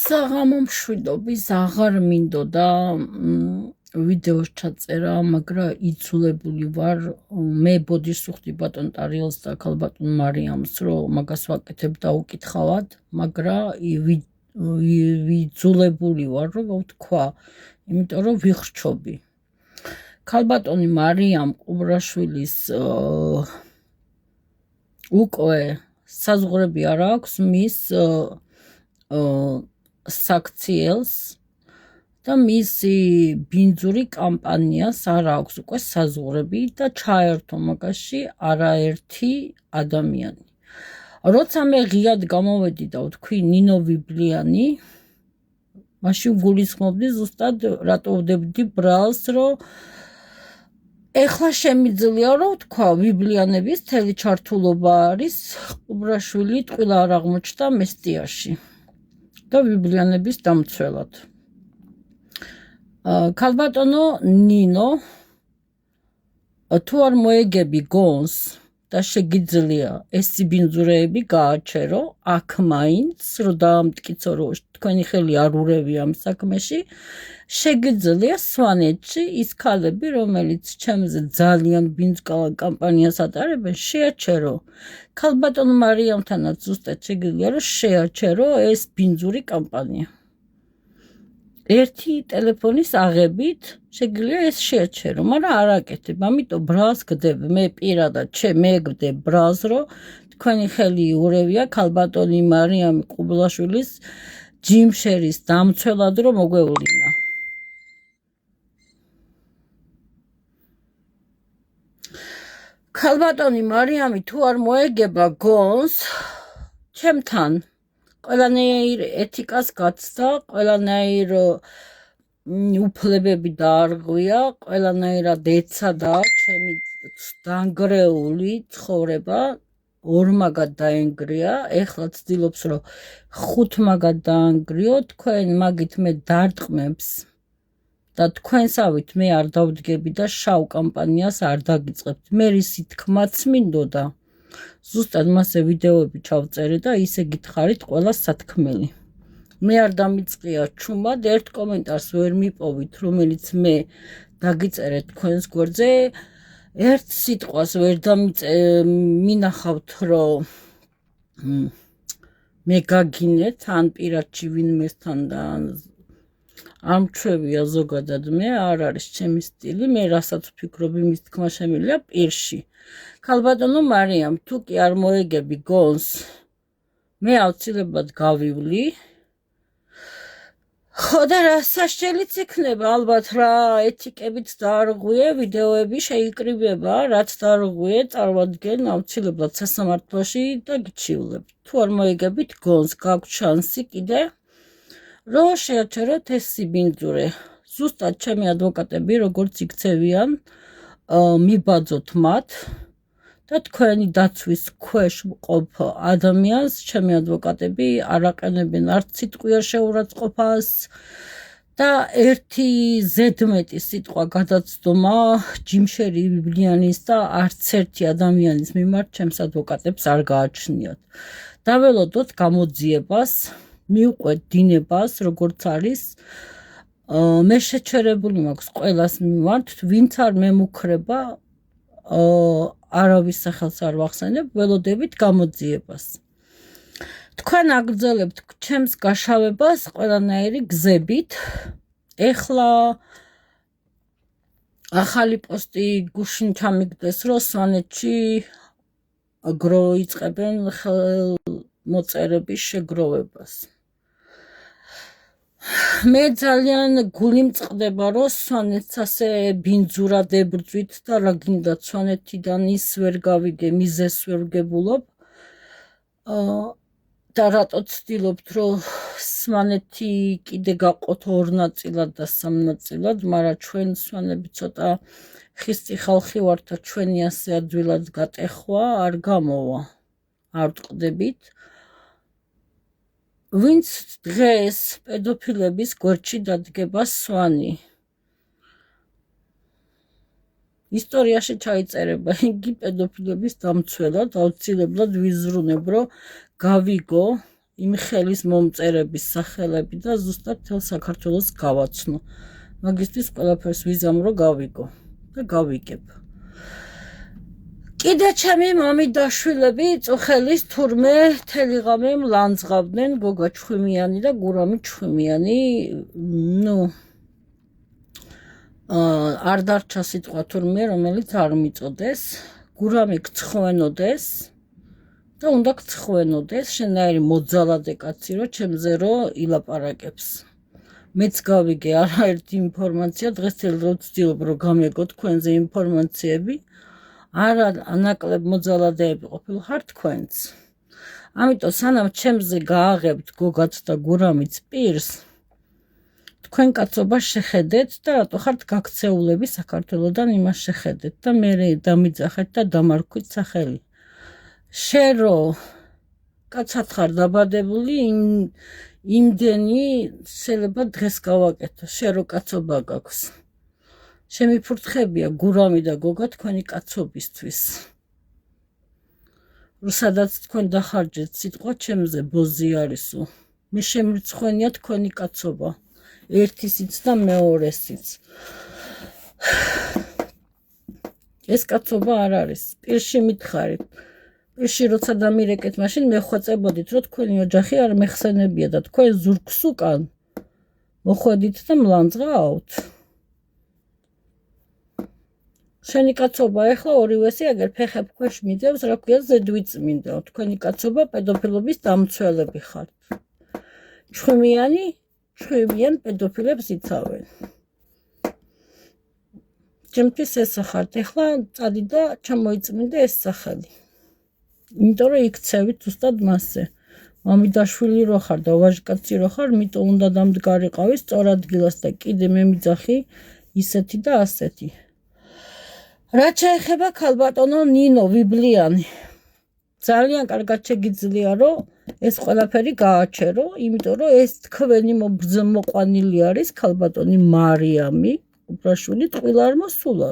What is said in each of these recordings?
საღამო მშვიდობის აღარ მინდოდა ვიდეოს ჩაწერა, მაგრამ იძულებული ვარ. მე ბოდიშს ვხვდი ბატონ ტარიელს და ქალ ბატონ მარიამს, რომ მაგას ვაკეთებ და უკითხავად, მაგრამ იძულებული ვარ, რომ ვთქვა, იმიტომ რომ ვიხრჩობი. ქალ ბატონი მარიამ ყუბრაშვილის უკვე საზღვრები არ აქვს მის საქციელს და მისი ბინძური კამპანიას არ აქვს უკვე საზღვრები და ჩაერთო მაგაში არაერთი ადამიანი. როცა მე ღიად გამოვედი და ვთქვი ნინო ვიბლიანი, მაშინ გულისხმობდი ზუსტად რატო ვდებდი ბრალს, რომ ეხლა შემიძლია რომ ვთქვა ვიბლიანების მთელი ჩართულობა არის ყუბრაშვილი ტყუილა არ აღმოჩნდა მესტიაში და ვიბლიანების დამცველად. ქალ ბატონო ნინო, თუ არ მოეგები გონს და შეგიძლია ეს ბინძურეები გააჩერო აქ მაინც, რომ დაამტკიცო, რომ თქვენი ხელი არ ურევია ამ საქმეში, შეგიძლია სვანეთში ის ქალები, რომელიც ჩემზე ძალიან ბინძკავ კამპანიას ატარებენ, შეაჩერო. ქალ ბატონ მარიამთანაც ზუსტად შეგიძლია რომ შეაჩერო ეს ბინძური კამპანია. ერთი ტელეფონის აღებით შეგიძლია ეს შეაჩერო, მაგრამ არ აკეთებ, ამიტომ ბრალს გდებ, მე პირადად მე გდებ ბრალს, რომ თქვენი ხელი ურევია ქალ ბატონი მარიამი ყუბლაშვილის ჯიმშერის დამცველად, რომ მოგვევლინა. ქალ ბატონი მარიამი თუ არ მოეგება გონს ჩემთან, ყველანაირ ეთიკას გაცდა, ყველანაირ უფლებები დაარღვია, ყველანაირად ეცადა ჩემი დანგრეული ცხოვრება, ორმაგად დაენგრია, ეხლა ცდილობს რომ ხუთმაგად დაანგრიო, თქვენ მაგით მე დარტყმებს და თქვენსავით მე არ დავდგები და შავ კამპანიას არ დაგიწყებთ. მე რისი თქმაც მინდოდა, ზუსტად მასე ვიდეოები ჩავწერე და ისე გითხარით ყველა სათქმელი. მე არ დამიწყია ჩუმად, ერთ კომენტარს ვერ მიპოვით, რომელიც მე დაგიწერეთ თქვენს გვერდზე, ერთ სიტყვას ვერ მინახავთ, რომ მე გაგინეთ ან პირადში ვინმესთან და ამჩვევია ზოგადად, მე არ არის ჩემი სტილი, მე რასაც ვფიქრობ იმის თქმა შემიძლია პირში. ქალ ბატონო მარიამ, თუ კი არ მოეგები გონს, მე აუცილებლად გავივლი. ხო და რა სასჯელიც იქნება, ალბათ რა ეთიკებით დაარღვიე, ვიდეოები შეიკრიბება, რაც დაარღვიე, წარმოვადგენ აუცილებლად სასამართლოში და გიჩივლებ. თუ არ მოეგებით გონს, გაქვთ შანსი კიდე, რომ შეაჩეროთ ეს ბინძურე. ზუსტად ჩემი ადვოკატები, როგორც იქცევიან, მიბაძოთ მათ და თქვენი დაცვის ქვეშ მყოფ ადამიანს ჩემი ადვოკატები არ აყენებენ არც სიტყვიერ შეურაცხყოფას და ერთი ზედმეტი სიტყვა გადაცდომა ჯიმშერი ვიბლიანის და არც ერთი ადამიანის მიმართ ჩემს ადვოკატებს არ გააჩნიათ. დაველოდოთ გამოძიებას, მივყვეთ დინებას, როგორც არის. მე შეჩერებული მაქვს ყველას მიმართ, ვინც არ მემუქრება, არავის სახელს არ ვახსენებ, ველოდებით გამოძიებას. თქვენ აგრძელებთ ჩემს გაშავებას ყველანაირი გზებით. ეხლა ახალი პოსტი გუშინ ჩამიგდეს, რომ სვანეთში იწყებენ ხელმოწერების შეგროვებას. მე ძალიან გული მწყდება, რომ სვანეთს ასე ბინძურად ებრძვით და რა გინდათ სვანეთიდან ის ვერ გავიგე, მიზეს ვერ ვგებულობ და რატო ცდილობთ, რომ სვანეთი კიდე გაყოთ ორ ნაწილად და სამ ნაწილად, მაგრამ ჩვენ სვანები ცოტა ხისტი ხალხი ვართ და ჩვენი ასე ადვილად გატეხვა არ გამოვა, არ ვტყდებით. ვინც დღეს პედოფილების გვერდში დადგება სვანი. ისტორიაში ჩაიწერება იგი პედოფილების დამცველად, აუცილებლად ვიზრუნებ, რომ გავიგო იმ ხელის მომწერების სახელები და ზუსტად თელ საქართველოს გავაცნო. მაგისთვის ყველაფერს ვიზამრო გავიგო და გავიგებ. კიდე ჩემი მამიდაშვილები წუხელის თურმე თელი ღამე მლანძღავდნენ გოგა ჩხვიმიანი და გურამი ჩხვიმიანი. არ დარჩა სიტყვა თურმე, რომელიც არ მიწოდეს. გურამი გცხვენოდეს და უნდა გცხვენოდეს შენაერი მოძალადე კაცი რო ჩემზე რო ილაპარაკებს. მეც გავიგე არაერთი ინფორმაცია დღესდღეობით რო ვცდილობ რომ გამეგო თქვენზე ინფორმაციები. არა ანაკლებ მოძალადეები ყოფილხარ თქვენც. ამიტომ სანამ ჩემზე გააღებთ გოგაც და გურამიც პირს, თქვენ კაცობა შეხედეთ და რატო ხართ გაქცეულები საქართველოდან იმას შეხედეთ და მე დამიძახეთ და დამარქვით სახელი. შენ რო კაცად ხარ დაბადებული, იმდენი შეიძლება დღეს გავაკეთო, შენ რო კაცობა გაქვს. შემიფურთხებია გურამი და გოგა თქვენი კაცობისთვის. სადაც თქვენ დახარჯეთ სიტყვა ჩემზე ბოზი არისო. მე შემირცხვენია თქვენი კაცობა. ერთისიც და მეორესიც. ეს კაცობა არ არის. პირში მითხარით. პირში როცა დამირეკეთ, მაშინ მეხვეწებოდით, რომ თქვენი ოჯახი არ მეხსენებია და თქვენ ზურგს უკან მოხვედით და მლანძღავთ. შენი კაცობა ეხლა ორივესი აგერ ფეხებ ქვეშ მიდევს, რა ქვია ზედვიწმინდაო. თქვენი კაცობა პედოფილობის დამცველები ხართ. ჩხვიმიან პედოფილებს იცავენ. ჩემთვის ესა ხართ, ეხლა წადი და ჩამოიწმინდე ეს სახელი. იმიტომ რომ იქცევით ზუსტად მასზე. მამიდაშვილი რო ხარ და ვაჟკაცი რო ხარ, მიტომ უნდა დამდგარიყავი სწორ ადგილას და კიდე მე მიძახი ისეთი და ასეთი. რაც შეეხება ქალბატონო ნინო ვიბლიანი. ძალიან კარგად შეგიძლია რომ ეს ყველაფერი გააჩერო, იმიტომ რომ ეს თქვენი მოყვანილი არის ქალბატონი მარიამი უბრაშვილი ტყუილა არ მოსულა.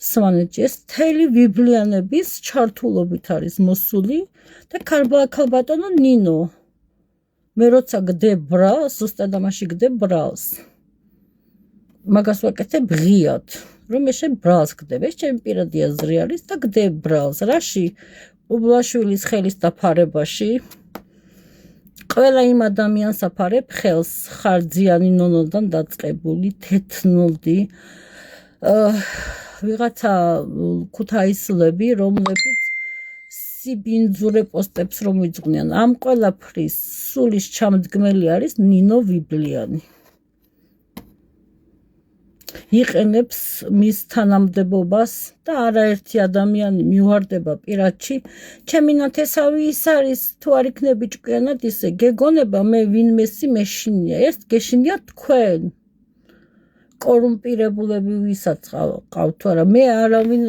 სვანეთში ეს მთელი ვიბლიანების ჩართულობით არის მოსული და ქალბატონო ნინო. მე როცა გდებ ბრალს, ზუსტად ამაში გდებ ბრალს. მაგას ვაკეთებ ღიად. რომ მე შენ ბრალს გდებ, ეს ჩემი პირადი აზრი არის და გდებ ბრალს. რაში? უბლაშვილის ხელის დაფარებაში. ყველა იმ ადამიანს აფარებ ხელს, ხარძიანი ნონოდან დაწყებული, თეთნოდი, ვიღაცა ქუთაისლები, რომლებიც სიბინძურე პოსტებს რომ ვიძღვნიან. ამ ყველაფრის სულის ჩამდგმელი არის ნინო ვიბლიანი. იყენებს მის თანამდებობას და არაერთი ადამიანი მივარდება პირადში. ჩემი ნათესავი ის არის, თუ არ იქნები ჭკვიანად ისე, გეგონება მე ვინმესი მეშინია. ერთ გეშინია თქვენ. კორუმპირებულები ვისაც ყავთ, არა, მე არავინ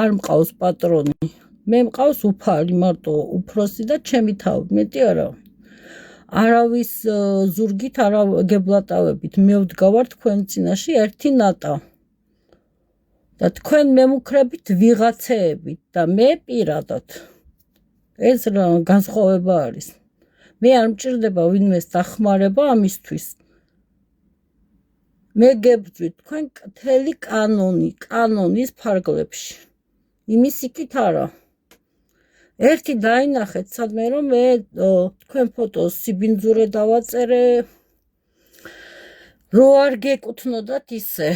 არ მყავს პატრონი. მე მყავს უფალი, მარტო უფროსი და ჩემი თავი, მეტი არა. არავის ზურგით არა გებლატავებით, მე ვდგავარ თქვენ წინაშე ერთი ნატა. და თქვენ მემუქრებით ვიღაცეებით და მე პირადად. ეს განსხვავება არის. მე არ მჭირდება ვინმეს დახმარება ამისთვის. მე გებძვით თქვენ მთელი კანონის ფარგლებში. იმის იქით არა. ერთი დაინახეთ სადმე რომ მე თქვენ ფოტოს სიბინძურე დავაწერე, რო არ გეკუთვნოდათ ისე,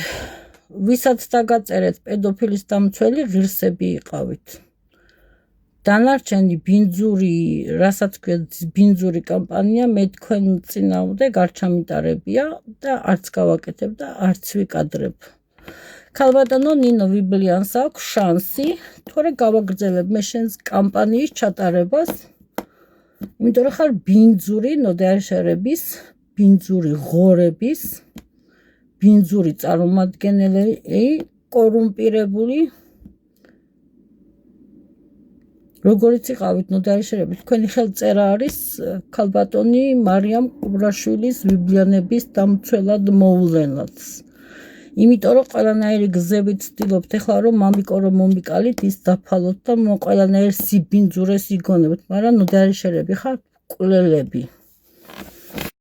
ვისაც დაგაწერეთ პედოფილის დამცველი ღირსები იყავით. დანარჩენი ბინძური, რასაც ქვია ბინძური კამპანია, მე თქვენ წინააღმდეგ არ ჩამიტარებია და არც გავაკეთებ და არც ვიკადრებ. ქალბატონო ნინო ვიბლიანს აქვს შანსი, თორე გავაგრძელებ მე შენს კამპანიის ჩატარებას, იმიტომ რომ ხარ ბინძური ნოდარშერების, ბინძური ღორების, ბინძური წარმომადგენელი, კორუმპირებული. როგორიც იყავით ნოდარშერები, თქვენი ხელწერა არის ქალბატონი მარიამ ყუბრაშვილის ვიბლიანების დამცველად მოვლენად. იმიტომ რომ ყველანაირი გზებით ვცდილობთ ეხლა რომ მამიკო რომ მომიკალით ის დაფალოთ და ყველანაირ სიბინძურეს იგონებთ, მაგრამ ნოდარიშერები ხართ კვლელები